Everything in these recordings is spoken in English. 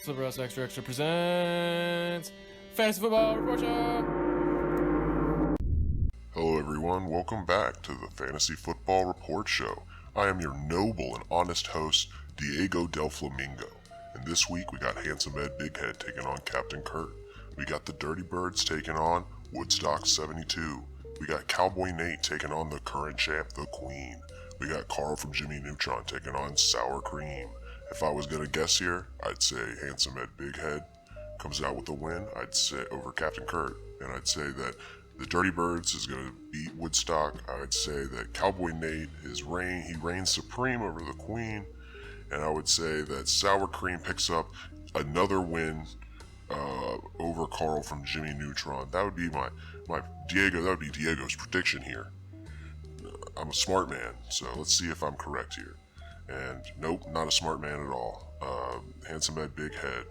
SlipperHouseExtraExtra presents Fantasy Football Report Show. Hello everyone, welcome back to the Fantasy Football Report Show. I am your noble and honest host, Diego Del Flamingo. And this week we got Handsome Ed Big Head taking on Captain Kurt. We got the Dirty Birds taking on Woodstock 72. We got Cowboy Nate taking on the current champ, the Queen. We got Carl from Jimmy Neutron taking on Sour Cream. If I was going to guess here, I'd say Handsome Ed Big Head comes out with a win. I'd say over Captain Kurt. And I'd say that the Dirty Birds is going to beat Woodstock. I'd say that Cowboy Nate he reigns supreme over the Queen. And I would say that Sour Cream picks up another win over Carl from Jimmy Neutron. That would be my Diego. That would be Diego's prediction here. I'm a smart man, so let's see if I'm correct here. And nope, not a smart man at all. Handsome Ed Big Head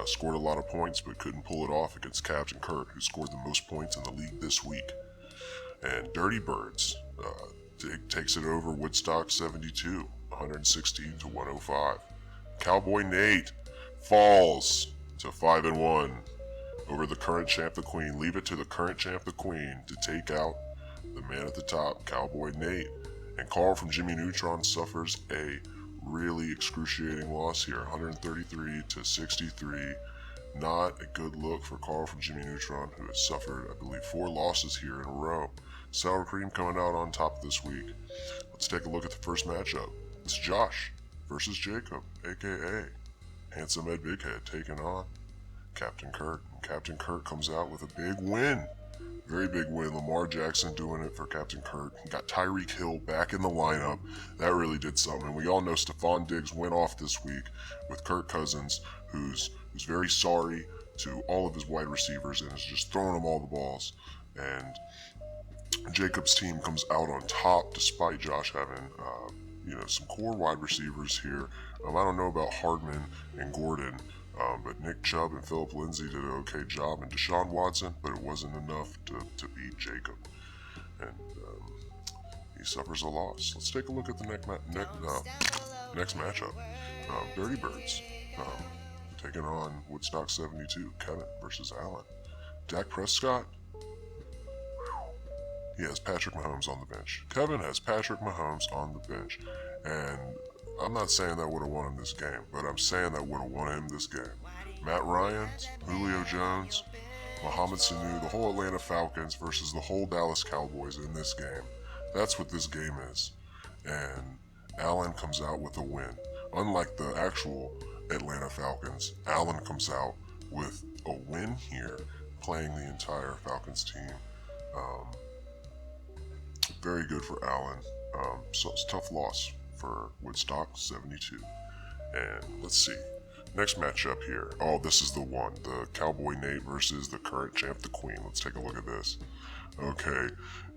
scored a lot of points, but couldn't pull it off against Captain Kurt, who scored the most points in the league this week. And Dirty Birds takes it over Woodstock 72, 116 to 105. Cowboy Nate falls to 5-1 over the current champ, the Queen. Leave it to the current champ, the Queen, to take out the man at the top, Cowboy Nate. And Carl from Jimmy Neutron suffers a really excruciating loss here, 133 to 63. Not a good look for Carl from Jimmy Neutron, who has suffered, I believe, 4 losses here in a row. Sour Cream coming out on top this week. Let's take a look at the first matchup. It's Josh versus Jacob, aka Handsome Ed Big Head, taking on Captain Kurt. And Captain Kurt comes out with a big win. Very big win. Lamar Jackson doing it for Captain Kurt. He got Tyreek Hill back in the lineup. That really did something. And we all know Stephon Diggs went off this week with Kirk Cousins, who's very sorry to all of his wide receivers and is just throwing them all the balls. And Jacob's team comes out on top despite Josh having some core wide receivers here. I don't know about Hardman and Gordon, but Nick Chubb and Philip Lindsay did an okay job, and Deshaun Watson, but it wasn't enough to beat Jacob. And he suffers a loss. Let's take a look at the next matchup. Dirty Birds taking on Woodstock 72, Kevin versus Allen. Dak Prescott, he has Patrick Mahomes on the bench. Kevin has Patrick Mahomes on the bench. And I'm not saying that would have won him this game, but I'm saying that would have won him this game. Matt Ryan, Julio Jones, Mohamed Sanu, the whole Atlanta Falcons versus the whole Dallas Cowboys in this game. That's what this game is. And Allen comes out with a win. Unlike the actual Atlanta Falcons, Allen comes out with a win here, playing the entire Falcons team. Very good for Allen. So it's a tough loss for Woodstock 72. And let's see. Next matchup here. Oh, this is the one. The Cowboy Nate versus the current champ, the Queen. Let's take a look at this. Okay.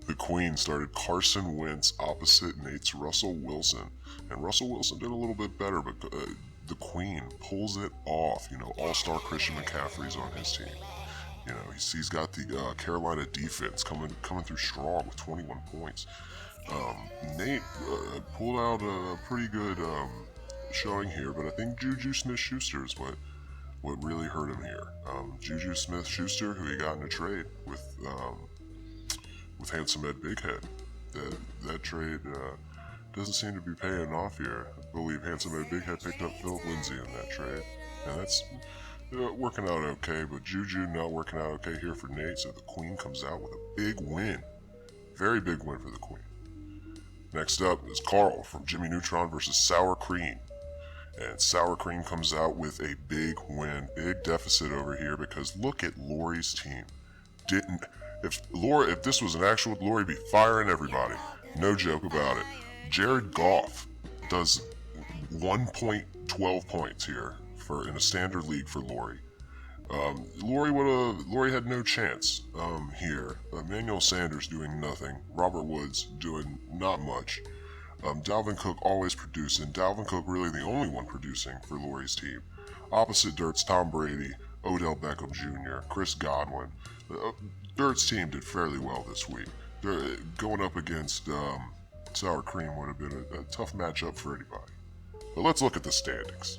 The Queen started Carson Wentz opposite Nate's Russell Wilson. And Russell Wilson did a little bit better, but the Queen pulls it off. All-star Christian McCaffrey's on his team. He's got the Carolina defense coming through strong with 21 points. Nate pulled out a pretty good showing here, but I think Juju Smith-Schuster is what really hurt him here. Juju Smith-Schuster, who he got in a trade with Handsome Ed Big Head. That trade doesn't seem to be paying off here. I believe Handsome Ed Big Head picked up Philip Lindsay in that trade, and that's working out okay, but Juju not working out okay here for Nate, so the Queen comes out with a big win. Very big win for the Queen. Next up is Carl from Jimmy Neutron versus Sour Cream. And Sour Cream comes out with a big win, big deficit over here, because look at Lori's team. If this was an actual Lori, be firing everybody. No joke about it. Jared Goff does 1.12 points here in a standard league for Lori. Lori had no chance here. Emmanuel Sanders doing nothing. Robert Woods doing not much. Dalvin Cook always producing. Dalvin Cook really the only one producing for Lori's team. Opposite Dirt's Tom Brady, Odell Beckham Jr., Chris Godwin. Dirt's team did fairly well this week. Going up against Sour Cream would have been a tough matchup for anybody. But let's look at the standings.